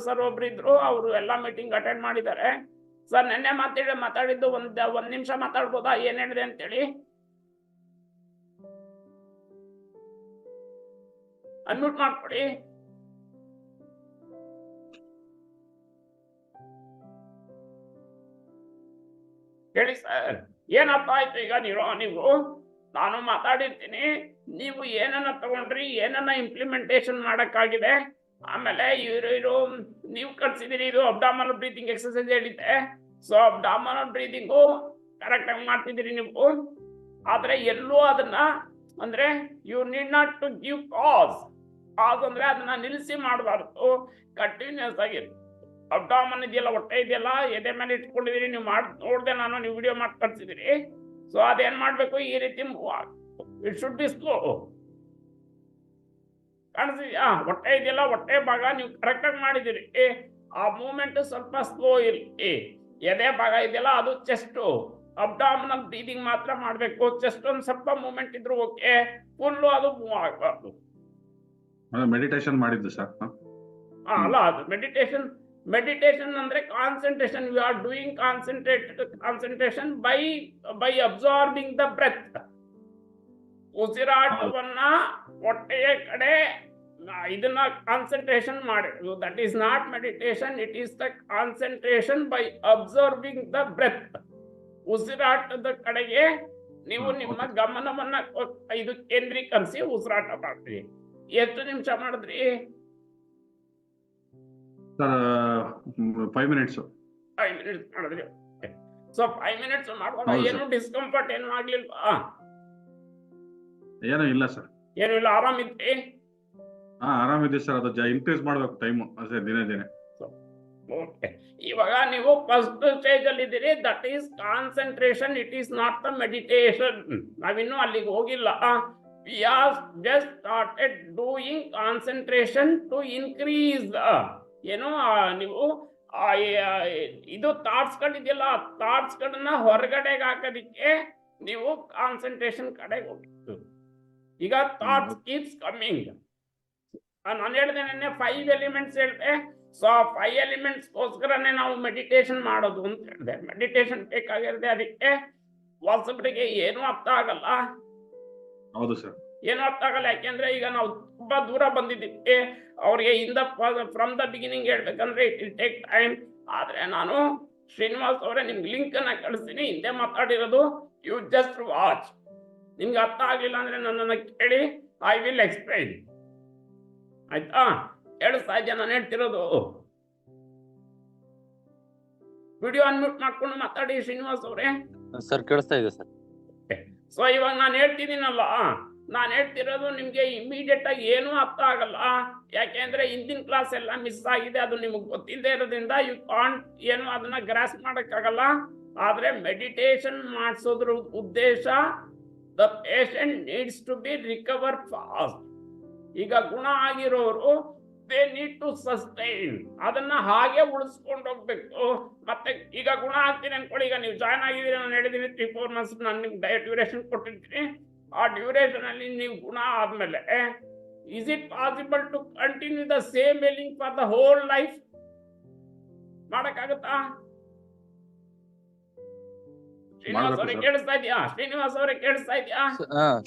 Sir ಒಬ್ರು ಇದ್ರು, ಅವರು ಎಲ್ಲಾ ಮೀಟಿಂಗ್ ಅಟೆಂಡ್ ಮಾಡಿದ್ದಾರೆ. ಸರ್ ನೆನ್ನೆ ಮಾತಾಡಿದ್ದು ಒಂದ್ ನಿಮಿಷ ಮಾತಾಡ್ಬೋದಾ, ಏನ್ ಹೇಳಿದೆ ಅಂತೇಳಿ? ಅನ್ಮ್ಯೂಟ್ ಮಾಡ್ಕೊಡಿ. ಹೇಳಿ ಸರ್, ಏನಪ್ಪ ಆಯ್ತು ಈಗ? ನೀವು ನಾನು ಮಾತಾಡಿರ್ತೀನಿ, ನೀವು ಏನನ್ನ ತಗೊಂಡ್ರಿ, ಏನನ್ನ ಇಂಪ್ಲಿಮೆಂಟೇಶನ್ ಮಾಡಕ್ಕಾಗಿದೆ, ಆಮೇಲೆ ಇವರು ನೀವು ಕಳ್ಸಿದಿರಿ, ಇದು ಅಬ್ಡಾಮಿನಲ್ ಬ್ರೀತಿಂಗ್ ಎಕ್ಸರ್ಸೈಸ್ ಹೇಳಿದ್ದೆ. ಸೊ ಅಬ್ಡಾಮಿನಲ್ ಬ್ರೀತಿಂಗು ಕರೆಕ್ಟ್ ಆಗಿ ಮಾಡ್ತಿದ್ದೀರಿ ನೀವು, ಆದ್ರೆ ಎಲ್ಲೂ ಅದನ್ನ ಅಂದ್ರೆ you need not to give ಕಾಸ್ ಅಂದ್ರೆ ಅದನ್ನ ನಿಲ್ಲಿಸಿ ಮಾಡಬಾರ್ದು, ಕಂಟಿನ್ಯೂಸ್ ಆಗಿ. ಅಬ್ಡಾಮನ್ ಇದೆಯಲ್ಲ, ಹೊಟ್ಟೆ ಇದೆಯಲ್ಲ, ಎದೆ ಮೇಲೆ ಇಟ್ಕೊಂಡಿದೀರಿ, ನೀವು ನೋಡ್ದೆ ನಾನು, ನೀವು ವಿಡಿಯೋ ಮಾಡಿ ಕಳ್ಸಿದಿರಿ. ಸೊ ಅದೇನ್ ಮಾಡ್ಬೇಕು, ಈ ರೀತಿ ಇಟ್ ಶುಡ್ ಬಿ ಸ್ಲೋ. ಕಾಣಿಸಿದ್ಯಾ? ಹೊಟ್ಟೆ ಇದೆಯಲ್ಲ, ಹೊಟ್ಟೆ ಭಾಗ ನೀವು ಕರೆಕ್ಟ್ ಆಗಿ ಮಾಡಿದಿರಿ, ಆ ಮೂವ್ಮೆಂಟ್ ಸ್ವಲ್ಪ ಸ್ಲೋ ಇರ್ಲಿ. ಎದೆ ಭಾಗ ಇದೆಯಲ್ಲ, ಅದು ಚೆಸ್ಟ್ ಅಬ್ಡಾಮಿನಲ್ ಬ್ರೀದಿಂಗ್ ಮಾತ್ರ ಮಾಡ್ಬೇಕು. ಚೆಸ್ಟ್ ಒಂದ್ ಸ್ವಲ್ಪ ಮೂವ್ಮೆಂಟ್ ಇದ್ರು ಓಕೆ, ಫುಲ್ ಅದು ಮೂವ್ ಆಗಬಾರ್ದು. ಮೆಡಿಟೇಷನ್ ಮಾಡಿದ್ದು ಸರ್. ಅಲ್ಲ, ಅದು ಮೆಡಿಟೇಷನ್ ಅಂದ್ರೆ concentration. You are doing concentration by absorbing the breath. ಉಸಿರಾಟವನ್ನ ಹೊಟ್ಟೆಯ ಕಡೆ ಇದನ್ನ ಕಾನ್ಸಂಟ್ರೇಷನ್ ಮಾಡಿ. That is not meditation, it is the concentration by observing the breath. ಉಸಿರಾಟದ ಕಡೆಗೆ ನೀವು ನಿಮ್ಮ ಗಮನವನ್ನ ಇದು ಕೇಂದ್ರೀಕರಿಸಿ ಉಸಿರಾಟ ಮಾಡ್ತೀವಿ. ಎಷ್ಟು ನಿಮಿಷ ಮಾಡಿದ್ರಿ ಸರ್? 5 minutes. 5 minutes ಮಾಡಿದ್ರಿ. ಸೊ 5 minutes ಮಾಡುವಾಗ ಏನು ಡಿಸ್ಕಂಫರ್ಟ್ ಏನು ಆಗ್ಲಿಲ್ವಾ? ಏನೂ ಇಲ್ಲ ಸರ್. ಏನು ಇಲ್ಲ, ಆರಾಮಿದ್ರಿ? ಆರಾಮಿದ್ರಿ ಸರ್. ಅದು ಇನ್ಕ್ರೀಸ್ ಮಾಡ್ಬೇಕು ಟೈಮು ಅದೇ ದಿನೇ. ಓಕೆ, ಇವಾಗ ನೀವು ಫಸ್ಟ್ ಸ್ಟೇಜ್ ಅಲ್ಲಿ ಇದ್ದೀರಿ, that is concentration, it is not the meditation. ನಾವಿನ್ನೂ ಅಲ್ಲಿಗೆ ಹೋಗಿಲ್ಲ. We have just started doing concentration to increase ಏನು ನೀವು ಇದು ಥಾಟ್ಸ್ ಗಳಿದೆಯಲ್ಲ, ಥಾಟ್ಸ್ ಗಳನ್ನ ಹೊರಗಡೆಗೆ ಹಾಕೋದಿಕ್ಕೆ ನೀವು ಕಾನ್ಸಂಟ್ರೇಷನ್ ಕಡೆಗೆ ಹೋಗಿತ್ತು. ಈಗ ಥಾಟ್ಸ್ ಕೀಪ್ಸ್ ಕಮ್ಮಿಂಗ್. ನಾನು ಹೇಳಿದೆ ನೆನ್ನೆ 5 ಎಲಿಮೆಂಟ್ಸ್ ಹೇಳಿದೆ. ಸೊ 5 ಎಲಿಮೆಂಟ್ಸ್ ಗೋಸ್ಕರನೇ ನಾವು ಮೆಡಿಟೇಷನ್ ಮಾಡೋದು ಅಂತ ಹೇಳಿದೆ. ಮೆಡಿಟೇಷನ್ ಬೇಕಾಗಿರುತ್ತೆ, ಅದಕ್ಕೆ ಹೊಸಬರಿಗೆ ಏನೂ ಅರ್ಥ ಆಗಲ್ಲ. ಹೌದು ಸರ್, ಏನು ಅರ್ಥ ಆಗಲ್ಲ. ಯಾಕೆಂದ್ರೆ ಈಗ ನಾವು ತುಂಬಾ ದೂರ ಬಂದಿದ್ದೀವಿ, ಅವ್ರಿಗೆ ಫ್ರಮ್ ದ ಬಿಗಿನಿಂಗ್ ಹೇಳ್ಬೇಕಂದ್ರೆ ಇಟ್ ವಿಲ್ ಟೇಕ್ ಟೈಮ್. ಆದ್ರೆ ನಾನು ಶ್ರೀನಿವಾಸ್ ಅವರೇ ನಿಮ್ಗೆ ಲಿಂಕ್ ಅನ್ನ ಕಳಿಸ್ತೀನಿ, ಹಿಂದೆ ಮಾತಾಡಿರೋದು, ಯು ಜಸ್ಟ್ ವಾಚ್. ನಿಮ್ಗೆ ಅರ್ಥ ಆಗ್ಲಿಲ್ಲ ಅಂದ್ರೆ ನನ್ನನ್ನು ಕೇಳಿ, ಐ ವಿಲ್ ಎಕ್ಸ್ಪ್ಲೈನ್. ಆಯ್ತಾ? ಕೇಳಿಸ್ತಾ ಇದೆಯಾ ನಾನು ಹೇಳ್ತಿರೋದು? ವಿಡಿಯೋ ಅನ್ಮ್ಯೂಟ್ ಮಾಡ್ಕೊಂಡು ಮಾತಾಡಿ ಶ್ರೀನಿವಾಸ್ ಅವರೇ. ಸರ್ ಕೇಳಿಸ್ತಾ ಇದೆ ಸರ್. ಸೊ ಇವಾಗ ನಾನು ಹೇಳ್ತಿದ್ದೀನಲ್ಲ, ನಾನು ಹೇಳ್ತಿರೋದು ನಿಮ್ಗೆ ಇಮಿಡಿಯೇಟ್ ಆಗಿ ಏನೂ ಅರ್ಥ ಆಗಲ್ಲ. ಯಾಕೆಂದ್ರೆ ಹಿಂದಿನ ಕ್ಲಾಸ್ ಎಲ್ಲ ಮಿಸ್ ಆಗಿದೆ, ಅದು ನಿಮಗೆ ಗೊತ್ತಿಲ್ಲದೆ ಇರೋದ್ರಿಂದ ಯು ಕಾಂಟ್ ಏನು ಅದನ್ನ ಗ್ರಾಸ್ ಮಾಡಕ್ಕಾಗಲ್ಲ. ಆದ್ರೆ ಮೆಡಿಟೇಷನ್ ಮಾಡಿಸೋದ್ರ ಉದ್ದೇಶ, the patient needs to be recover fast. ಈಗ ಗುಣ ಆಗಿರೋರು ದೇ ನೀಡ್ ಟು ಸಸ್ಟೈನ್, ಅದನ್ನ ಹಾಗೆ ಉಳಿಸ್ಕೊಂಡು ಹೋಗ್ಬೇಕು. ಮತ್ತೆ ಈಗ ಗುಣ ಆಗ್ತೀನಿ ಅನ್ಕೊಳ್ಳಿ, ಈಗ ನೀವು ಜಾಯ್ನ್ ಆಗಿದ್ದೀರಿ, ನಾನು ಹೇಳಿದೀನಿ 3-4 months ನಾನು ನಿಮ್ಗೆ ಡ್ಯೂರೇಷನ್ ಕೊಟ್ಟಿರ್ತೀನಿ. ಆ ಡ್ಯೂರೇಷನ್ ಅಲ್ಲಿ ನೀವು ಗುಣ ಆದ್ಮೇಲೆ is it possible to continue the same ailing for the whole life? ಮಾಡಕ್ಕಾಗತ್ತಾ? ಶ್ರೀನಿವಾಸ್ ಅವರೇ ಕೇಳಿಸ್ತಾ ಇದೆಯಾ? ಶ್ರೀನಿವಾಸ್ ಅವರೇ ಕೇಳಿಸ್ತಾ ಇದೆಯಾ?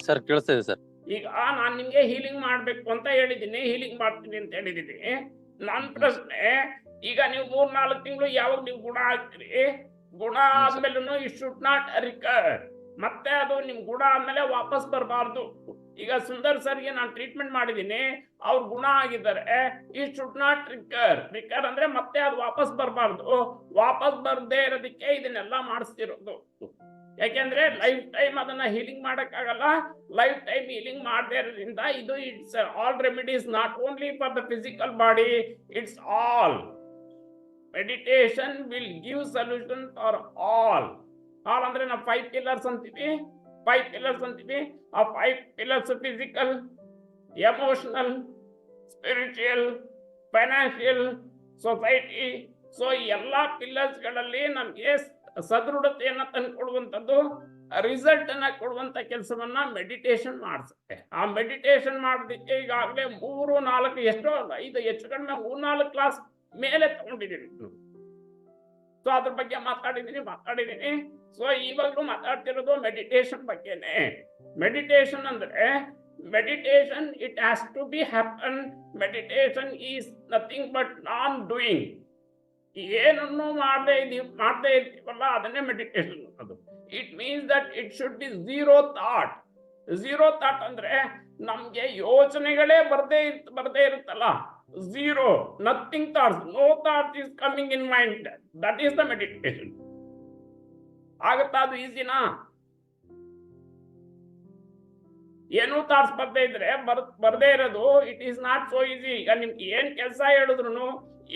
ಸರ್ ಕೇಳಿಸ್ತಾ ಇದೆ ಸರ್. ಈಗ ನಾನು ನಿಮ್ಗೆ ಹೀಲಿಂಗ್ ಮಾಡ್ಬೇಕು ಅಂತ ಹೇಳಿದೀನಿ, ಹೀಲಿಂಗ್ ಮಾಡ್ತೀನಿ ಅಂತ ಹೇಳಿದೀನಿ. ನನ್ನ ಪ್ರಶ್ನೆ, ಈಗ ನೀವು 3-4 ತಿಂಗಳು ಯಾವಾಗ ನೀವು ಗುಣ ಆಗ್ತೀರಿ, ಗುಣ ಆದ್ಮೇಲೆ ಇಟ್ ಶುಡ್ ನಾಟ್ ರಿಕರ್. ಮತ್ತೆ ಅದು ನಿಮ್ ಗುಣ ಆದ್ಮೇಲೆ ವಾಪಸ್ ಬರಬಾರ್ದು. ಈಗ ಸುಂದರ್ ಸರ್ಗೆ ನಾನು ಟ್ರೀಟ್ಮೆಂಟ್ ಮಾಡಿದೀನಿ, ಅವ್ರು ಗುಣ ಆಗಿದ್ದಾರೆ. ಇಟ್ ಶುಡ್ ನಾಟ್ ರಿಕರ್ ಅಂದ್ರೆ ಮತ್ತೆ ಅದು ವಾಪಸ್ ಬರಬಾರ್ದು. ವಾಪಸ್ ಬರದೇ ಇರೋದಕ್ಕೆ ಇದನ್ನೆಲ್ಲ ಮಾಡಿಸ್ತಿರೋದು. ಯಾಕೆಂದ್ರೆ ಲೈಫ್ ಟೈಮ್ ಅದನ್ನ ಹೀಲಿಂಗ್ ಮಾಡಕ್ಕಾಗಲ್ಲ. ಲೈಫ್ ಟೈಮ್ ಹೀಲಿಂಗ್ ಮಾಡದೇ ಇರೋದ್ರಿಂದ ಇದು it's all remedies, not only for the physical body, it's all. Meditation will give solution for all. All ಅಂದ್ರೆ ನಾವು 5 pillars ಅಂತೀವಿ. 5 pillars ಅಂತೀವಿ. ಆ 5 pillars physical, emotional, spiritual, financial, society. So ಎಲ್ಲಾ ಪಿಲ್ಲರ್ಸ್ ಗಳಲ್ಲಿ ನಮ್ಗೆ ಸದೃಢತೆಯನ್ನ ತಂದುಕೊಡುವಂಥದ್ದು, ರಿಸಲ್ಟ್ ಅನ್ನ ಕೊಡುವಂತ ಕೆಲಸವನ್ನ ಮೆಡಿಟೇಷನ್ ಮಾಡಿಸುತ್ತೆ. ಆ ಮೆಡಿಟೇಷನ್ ಮಾಡೋದಕ್ಕೆ ಈಗಾಗಲೇ 3-4 ಎಷ್ಟೋ 5 ಹೆಚ್ಚು ಕಡಿಮೆ 3-4 ಕ್ಲಾಸ್ ಮೇಲೆ ತಗೊಂಡಿದ್ದೀನಿ. ಸೊ ಅದ್ರ ಬಗ್ಗೆ ಮಾತಾಡಿದ್ದೀನಿ. ಸೊ ಇವಾಗಲೂ ಮಾತಾಡ್ತಿರೋದು ಮೆಡಿಟೇಷನ್ ಬಗ್ಗೆನೆ. ಮೆಡಿಟೇಷನ್ ಅಂದ್ರೆ meditation it has to be happen. Meditation is nothing but non doing. ಏನನ್ನು ಮಾಡದೇ ಇರ್ತೀವಲ್ಲ ಅದನ್ನೇ ಮೆಡಿಟೇಷನ್ ಅದು. It means that it should be zero thought. Zero thought ಅಂದ್ರೆ ನಮ್ಗೆ ಯೋಚನೆಗಳೇ ಬರ್ದೇ ಇರುತ್ತಲ್ಲ, zero, nothing thoughts, no thought is coming in mind. That is the meditation. ಆಗುತ್ತಾ? ಅದು ಈಸಿನಾ? ಏನೂ ಥಾಟ್ಸ್ ಬರ್ದೇ ಇರೋದು it is not so easy. ಈಗ ನಿಮ್ಗೆ ಏನ್ ಕೆಲಸ ಹೇಳಿದ್ರು,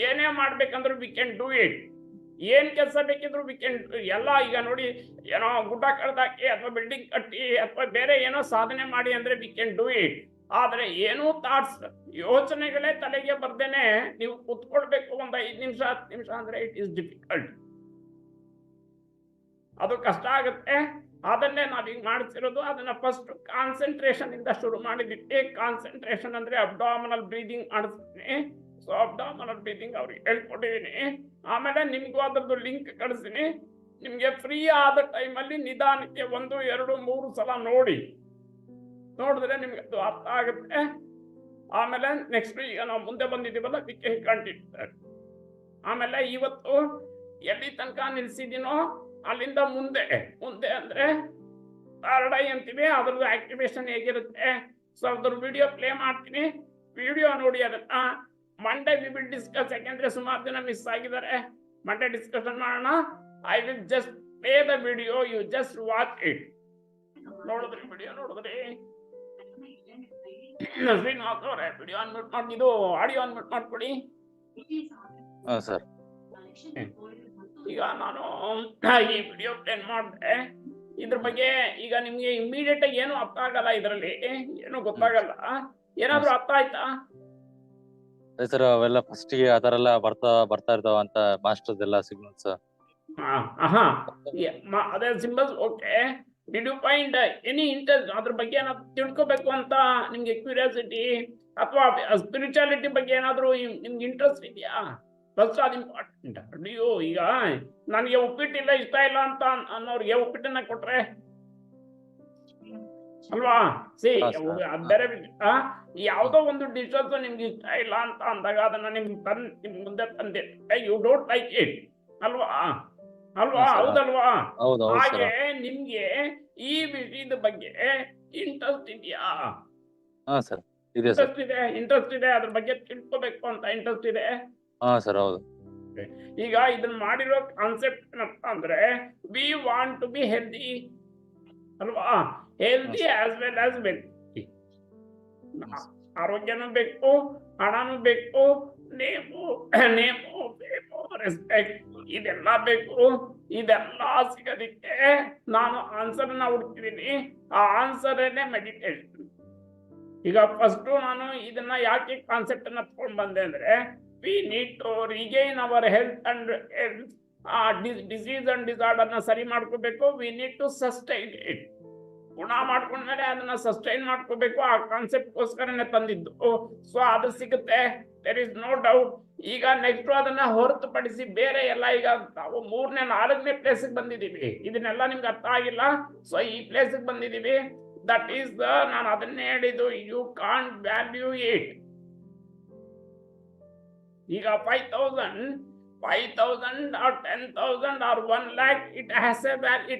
ಏನೇ ಮಾಡ್ಬೇಕಂದ್ರು ವಿ ಕ್ಯಾನ್ ಡೂ ಇಟ್. ಏನ್ ಕೆಲಸ ಬೇಕಿದ್ರು ವಿ ಕ್ಯಾನ್ ಎಲ್ಲ. ಈಗ ನೋಡಿ, ಏನೋ ಗುಡ್ಡ ಕಡ್ದಾಕಿ ಅಥವಾ ಬಿಲ್ಡಿಂಗ್ ಕಟ್ಟಿ ಅಥವಾ ಬೇರೆ ಏನೋ ಸಾಧನೆ ಮಾಡಿ ಅಂದ್ರೆ ವಿ ಕ್ಯಾನ್ ಡೂ ಇಟ್. ಆದ್ರೆ ಏನೂ ಥಾಟ್ಸ್, ಯೋಚನೆಗಳೇ ತಲೆಗೆ ಬರ್ದೇನೆ ನೀವು ಕುತ್ಕೊಳ್ಬೇಕು ಒಂದು 5 ನಿಮಿಷ 10 ನಿಮಿಷ ಅಂದ್ರೆ ಇಟ್ ಈಸ್ ಡಿಫಿಕಲ್ಟ್. ಅದು ಕಷ್ಟ ಆಗುತ್ತೆ. ಅದನ್ನೇ ನಾವೀಗ ಮಾಡ್ತಿರೋದು. ಅದನ್ನ ಫಸ್ಟ್ ಕಾನ್ಸಂಟ್ರೇಷನ್ ಇಂದ ಶುರು ಮಾಡಿದ್ವಿ. ಕಾನ್ಸಂಟ್ರೇಷನ್ ಅಂದ್ರೆ ಅಬ್ಡಾಮಿನಲ್ ಬ್ರೀದಿಂಗ್ ಮಾಡಿಸ್ತೀನಿ. ಸೊ ಅಬ್ಡಾಮಿನಲ್ ಬ್ರೀದಿಂಗ್ ಅವ್ರಿಗೆ ಹೇಳ್ಕೊಟ್ಟಿದ್ದೀನಿ. ಆಮೇಲೆ ನಿಮ್ಗೂ ಅದ್ರದ್ದು ಲಿಂಕ್ ಕಳಿಸ್ತೀನಿ. ನಿಮ್ಗೆ ಫ್ರೀ ಆದ ಟೈಮಲ್ಲಿ ನಿಧಾನಕ್ಕೆ 1, 2, 3 ಸಲ ನೋಡಿದ್ರೆ ನಿಮ್ಗೆ ಅದು ಅರ್ಥ ಆಗುತ್ತೆ. ಆಮೇಲೆ ನೆಕ್ಸ್ಟ್ ಈಗ ನಾವು ಮುಂದೆ ಬಂದಿದ್ದೀವಲ್ಲ, ವಿ ಕ್ಯಾನ್ ಕಂಟಿನ್ಯೂ. ಆಮೇಲೆ ಇವತ್ತು ಎಲ್ಲಿ ತನಕ ನಿಲ್ಸಿದ್ದೀನೋ ಅಲ್ಲಿಂದ ಮುಂದೆ ಅಂದ್ರೆ ಥರ್ಡ್ ಐ ಅಂತೀವಿ, ಅದ್ರದ್ದು ಆಕ್ಟಿವೇಶನ್ ಹೇಗಿರುತ್ತೆ. ಸೊ ಅದ್ರ ವಿಡಿಯೋ ಪ್ಲೇ ಮಾಡ್ತೀನಿ. ವಿಡಿಯೋ ನೋಡಿ ಅದನ್ನ. Monday we will discuss. ಯಾಕೆಂದ್ರೆ ಸುಮಾರು ಜನ ಮಿಸ್ ಆಗಿದ್ದಾರೆ. ಮಂಡೇ ಡಿಸ್ಕಷನ್ ಮಾಡೋಣ. I will just play the video, you just watch it. ನೋಡಿದ್ರಿ ವಿಡಿಯೋ? ಶ್ರೀನಿವಾಸ್ ಅವರೇ, ವಿಡಿಯೋ ಅನ್ಮ್ಯೂಟ್ ಮಾಡಿ, ಇದು ಆಡಿಯೋ ಅನ್ಮ್ಯೂಟ್ ಮಾಡ್ಕೊಡಿ. ಸರ್. ಈಗ ನಾನು ಈ ವಿಡಿಯೋ ಪ್ಲೇ ಮಾಡಿದೆ. ಇದ್ರ ಬಗ್ಗೆ ಈಗ ನಿಮ್ಗೆ ಇಮಿಡಿಯೇಟ್ ಆಗಿ ಏನು ಅರ್ಥ ಆಗಲ್ಲ, ಇದರಲ್ಲಿ ಏನು ಗೊತ್ತಾಗಲ್ಲ. ಏನಾದ್ರು ಅರ್ಥ ಆಯ್ತಾ? ಸರ್, ಅವೆಲ್ಲ ಫಸ್ಟ್ ಗೆ ಆತರ ಎಲ್ಲ ಬರ್ತಾ ಇರ್ತಾವ ಅಂತ ಮಾಸ್ಟರ್ಸ್ ಎಲ್ಲ ಸಿಗ್ನಲ್ಸ್. ಅದೇ symbols. Okay, did you find any interest? ಅದ್ರ ಬಗ್ಗೆ ಏನಾದ್ರು ತಿಳ್ಕೊಬೇಕು ಅಂತ ನಿಮ್ಗೆ ಕ್ಯೂರಿಯಾಸಿಟಿ ಅಥವಾ ಸ್ಪಿರಿಚುಯಾಲಿಟಿ ಬಗ್ಗೆ ಏನಾದ್ರು ನಿಮ್ಗೆ ಇಂಟ್ರೆಸ್ಟ್ ಇದೆಯಾ? ಫಸ್ಟ್ ಅದು ಇಂಪಾರ್ಟೆಂಟ್. ಅಯ್ಯೋ, ಈಗ ನನಗೆ ಉಪ್ಪಿಟ್ಟಿಲ್ಲ, ಇಷ್ಟ ಇಲ್ಲ ಅಂತ ಅನ್ನೋರಿಗೆ ಉಪ್ಪಿಟ್ಟನ್ನ ಕೊಟ್ರೆ ಅಲ್ವಾ? ಅದ್ ಬೇರೆ. ಯಾವ್ದೋ ಒಂದು ಡಿಶಸ್ ನಿಮ್ಗೆ ಇಷ್ಟ ಇಲ್ಲ ಅಂತ ಅಂದಾಗ ಅದನ್ನ ನಿಮ್ ಮುಂದೆ ತಂದೆ, ಯು ಡೋಂಟ್ ಲೈಕ್ ಇಟ್ ಅಲ್ವಾ? ಹೌದಲ್ವಾ? ಹಾಗೆ ನಿಮ್ಗೆ ಈ ವಿಷಯದ ಬಗ್ಗೆ ಇಂಟ್ರೆಸ್ಟ್ ಇದೆಯಾ? ಇಂಟ್ರೆಸ್ಟ್ ಇದೆ. ಅದ್ರ ಬಗ್ಗೆ ತಿಳ್ಕೊಬೇಕು ಅಂತ ಇಂಟ್ರೆಸ್ಟ್ ಇದೆ. ಸರ್, ಹೌದು. ಈಗ ಇದನ್ನ ಮಾಡಿರೋ ಕಾನ್ಸೆಪ್ಟ್ ಏನಪ್ಪ ಅಂದ್ರೆ, we want to be healthy ಅಲ್ವಾ? Healthy as well as wealthy. ಆರೋಗ್ಯನೂ ಬೇಕು, ಹಣನೂ ಬೇಕು, ನೇಮು ರೆಸ್ಪೆಕ್ಟ್, ಇದೆಲ್ಲ ಬೇಕು. ಇದೆಲ್ಲ ಸಿಗೋದಿಕ್ಕೆ ನಾನು ಆನ್ಸರ್ ಹುಡುಕ್ತಿದ್ದೀನಿ. ಆ ಆನ್ಸರ್ ಮೆಡಿಟೇಷನ್. ಈಗ ಫಸ್ಟ್ ನಾನು ಇದನ್ನ ಯಾಕೆ ಕಾನ್ಸೆಪ್ಟ್ ಅನ್ನ ತಗೊಂಡ್ ಬಂದೆ ಅಂದ್ರೆ, we need to regain our health and disease and disorder ನ ಸರಿ ಮಾಡ್ಕೋಬೇಕು. we need to sustain it. ಗುಣ ಮಾಡ್ಕೊಂಡ್ಮೇಲೆ ಅದನ್ನ ಸಸ್ಟೈನ್ ಮಾಡ್ಕೋಬೇಕು. ಆ ಕಾನ್ಸೆಪ್ಟ್ ಗೋಸ್ಕರನೇ ತಂದಿದ್ದು. ಸೊ ಅದು ಸಿಗುತ್ತೆ, ದೇರ್ ಇಸ್ ನೋ ಡೌಟ್. ಈಗ ನೆಕ್ಸ್ಟ್ ಅದನ್ನ ಹೊರತುಪಡಿಸಿ ಬೇರೆ ಎಲ್ಲ, ಈಗ ನಾವು 3ನೇ 4ನೇ ಪ್ಲೇಸಿಗೆ ಬಂದಿದ್ದೀವಿ. ಇದನ್ನೆಲ್ಲ ನಿಮ್ಗೆ ಅರ್ಥ ಆಗಿಲ್ಲ. ಸೊ ಈ ಪ್ಲೇಸಿಗೆ ಬಂದಿದ್ದೀವಿ. ದಟ್ ಈಸ್ ನಾನು ಅದನ್ನೇ ಹೇಳಿದ್ದು, ಯು ಕಾಂಟ್ ವ್ಯಾಲ್ಯೂ ಇಟ್. ಈಗ 5,000 or 10,000 or 1 lakh, it has a value.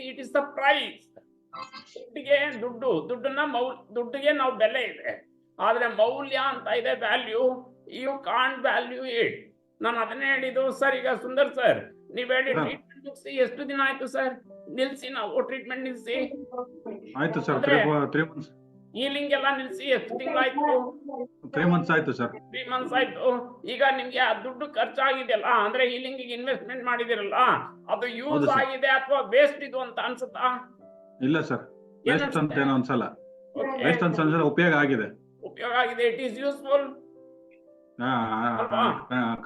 It is the price. ದುಡ್ಡಿಗೆ ನಾವು ಬೆಲೆ ಇದೆ, ಆದ್ರೆ ಮೌಲ್ಯ ಅಂತ ಇದೆ, value. You can't value it. ನಾನು ಅದನ್ನೇ ಹೇಳಿದ್ದು. ಸರ್, ಈಗ ಸುಂದರ್ ಸರ್, ನೀವ್ ಹೇಳಿ ಟ್ರೀಟ್ಮೆಂಟ್ ನಿಲ್ಸಿ ಎಷ್ಟು ದಿನ ಆಯ್ತು ಸರ್? ನಿಲ್ಸಿ, ನಾವು ಟ್ರೀಟ್ಮೆಂಟ್ ನಿಲ್ಸಿ ಆಯ್ತು ಸರ್. 3 months. ಹೀಲಿಂಗ್ ಎಲ್ಲ ನಿಲ್ಸಿ ಎಷ್ಟು ತಿಂಗಳಾಯ್ತು? 3 months ಆಯ್ತು ಸರ್. 3 months ಆಯ್ತು. ಈಗ ನಿಮ್ಗೆ ಆ ದುಡ್ಡು ಖರ್ಚಾಗಿದೆಯಲ್ಲ, ಅಂದ್ರೆ ಹೀಲಿಂಗ್ ಇನ್ವೆಸ್ಟ್ಮೆಂಟ್ ಮಾಡಿದಿರಲ್ಲ, ಅದು ಯೂಸ್ ಆಗಿದೆ ಅಥವಾ ವೇಸ್ಟ್ ಇದು ಅಂತ ಅನ್ಸುತ್ತಾ? ಇಲ್ಲ ಸರ್, ವೇಸ್ಟ್ ಅಂತ ಏನೋ ಅನ್ಸಲ್ಲ. ವೇಸ್ಟ್ ಅಂತ ಅನ್ಸಲ್ಲ, ಉಪಯೋಗ ಆಗಿದೆ. It is useful.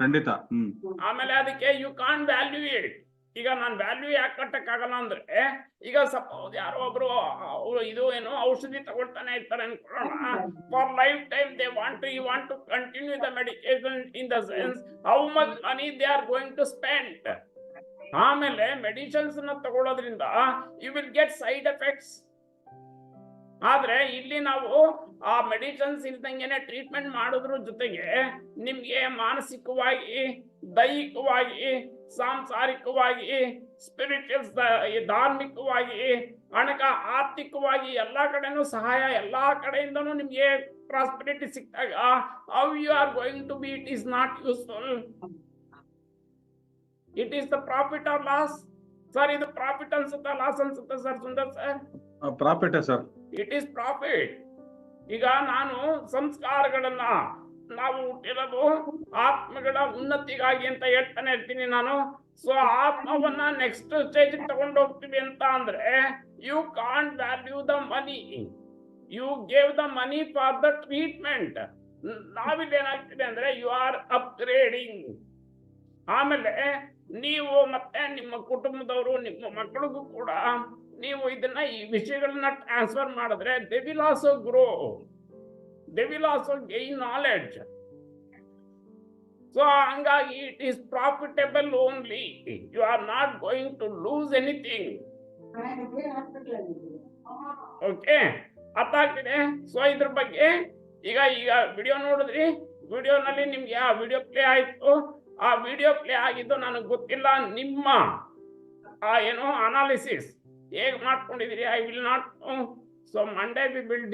ಖಂಡಿತ. ಆಮೇಲೆ ಅದಕ್ಕೆ ಯು ಕಾಂಟ್ ವ್ಯಾಲ್ಯೂ ಇಟ್. ಈಗ ನಾನು ವ್ಯಾಲ್ಯೂ ಯಾಕೆ ಕಟ್ಟಕ್ಕಾಗಲ್ಲ ಅಂದ್ರೆ, ಈಗ ಸಪೋಸ್ ಯಾರೋ ಒಬ್ರು ಇದು ಏನು ಔಷಧಿ ತಗೊಳ್ತಾನೆ ಇರ್ತಾರೆ ಅನ್ಕೊಳ್ಳೋಣ, for life time they want to continue the medication in the sense how much money they are going to spend. ಆಮೇಲೆ ಮೆಡಿಸಿನ್ಸ್ ನ ತಗೊಳ್ಳೋದ್ರಿಂದ you will get side effects. ಆದ್ರೆ ಇಲ್ಲಿ ನಾವು ಆ ಮೆಡಿಸಿನ್ಸ್ ಇಲ್ದಂಗೆನೆ ಟ್ರೀಟ್ಮೆಂಟ್ ಮಾಡೋದ್ರ ಜೊತೆಗೆ ನಿಮ್ಗೆ ಮಾನಸಿಕವಾಗಿ, ದೈಹಿಕವಾಗಿ, ಸಾಂಸಾರಿಕವಾಗಿ, ಸ್ಪಿರಿಚುವಲ್, ಧಾರ್ಮಿಕವಾಗಿ, ಆರ್ಥಿಕವಾಗಿ ಎಲ್ಲಾ ಕಡೆನೂ ಸಹಾಯ, ಎಲ್ಲಾ ಕಡೆಯಿಂದನೂ ನಿಮ್ಗೆ ಪ್ರಾಸ್ಪರಿಟಿ ಸಿಕ್ಕಾಗ how you are going to be, it is not useful. It is the profit or loss? Sir ಇದು ಪ್ರಾಫಿಟ್ ಅನ್ಸುತ್ತಾ ಲಾಸ್ ಅನ್ಸುತ್ತಾ sir Sundar sir? Profit sir. It is profit. ಈಗ ನಾನು ಸಂಸ್ಕಾರಗಳನ್ನ ನಾವು ಹುಟ್ಟಿರೋದು ಆತ್ಮಗಳ ಉನ್ನತಿಗಾಗಿ ಅಂತ ಹೇಳ್ತಾನೆ ಇರ್ತೀನಿ ನಾನು. ಸೊ ಆತ್ಮವನ್ನ ನೆಕ್ಸ್ಟ್ ಸ್ಟೇಜ್ ತಗೊಂಡು ಹೋಗ್ತೀವಿ ಅಂತ ಅಂದ್ರೆ you can't value the money, you gave the money for the treatment. ನಾವಿಲ್ಲಿ ಏನಾಗ್ತಿದೆ ಅಂದ್ರೆ ಯು ಆರ್ ಅಪ್ಗ್ರೇಡಿಂಗ್. ಆಮೇಲೆ ನೀವು ಮತ್ತೆ ನಿಮ್ಮ ಕುಟುಂಬದವರು, ನಿಮ್ಮ ಮಕ್ಕಳಿಗೂ ಕೂಡ ನೀವು ಇದನ್ನ ಈ ವಿಷಯಗಳನ್ನ ಟ್ರಾನ್ಸ್ಫರ್ ಮಾಡಿದ್ರೆ they will also grow, they will also gain knowledge. So ಹಂಗಾಗಿ it is profitable only, you are not going to lose anything. Okay, ಅರ್ಥ ಆಗ್ತಿದೆ? ಸೊ ಇದ್ರ ಬಗ್ಗೆ ಈಗ ವಿಡಿಯೋ ನೋಡಿದ್ರಿ, ವಿಡಿಯೋನಲ್ಲಿ ನಿಮ್ಗೆ ಆ ವಿಡಿಯೋ ಪ್ಲೇ ಆಯ್ತು. ಆ ವಿಡಿಯೋ ಪ್ಲೇ ಆಗಿದ್ದು ನನಗೆ ಗೊತ್ತಿಲ್ಲ, ನಿಮ್ಮ ಏನು ಅನಾಲಿಸಿಸ್ ಹೇಗೆ ಮಾಡ್ಕೊಂಡಿದ್ದೀರಿ I will not know. So Monday we will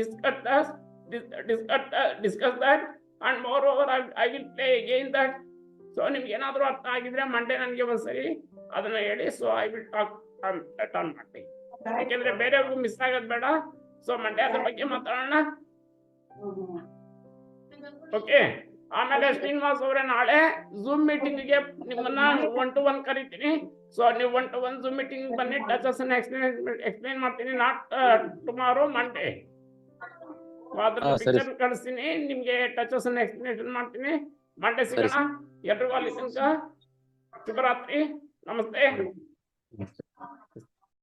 discuss that and moreover I will play again that. So ನಿಮ್ಗೆ ಏನಾದರೂ ಅರ್ಥ ಆಗಿದ್ರೆ ಮಂಡೇ ನನಗೆ ಒಂದ್ಸರಿ ಅದನ್ನ ಹೇಳಿ. So I will talk on ಮಾಡಿ, ಯಾಕೆಂದ್ರೆ ಬೇರೆಯವ್ರಿಗೂ ಮಿಸ್ ಆಗೋದು ಬೇಡ. ಸೊ ಮಂಡೇ ಅದ್ರ ಬಗ್ಗೆ ಮಾತಾಡೋಣ. ಓಕೆ, ಆಮೇಲೆ ಶ್ರೀನಿವಾಸ್ ಅವರೇ ನಾಳೆ ಝೂಮ್ ಮೀಟಿಂಗ್ಗೆ ನಿಮ್ಮನ್ನ 1-to-1 ಕರಿತೀನಿ. ಸೊ ನೀವು 1-to-1 ಝೂಮ್ ಮೀಟಿಂಗ್ ಬನ್ನಿ, ಟಚಸ್ ಎಕ್ಸ್ಪ್ಲೈನ್ ಮಾಡ್ತೀನಿ. ನಾಟ್ ಟುಮಾರೋ, ಮಂಡೇ ಪಿಕ್ಚರ್ ಕಳಿಸ್ತೀನಿ ನಿಮ್ಗೆ, ಟಚಸ್ ಎಕ್ಸ್ಪ್ಲನೇಷನ್ ಮಾಡ್ತೀನಿ. ಮಂಡೇ ಸಿಗೋಣ. ಎಲ್ರಿಗೂ ಅಲ್ಲಿ ತನಕ ಶುಭರಾತ್ರಿ, ನಮಸ್ತೆ.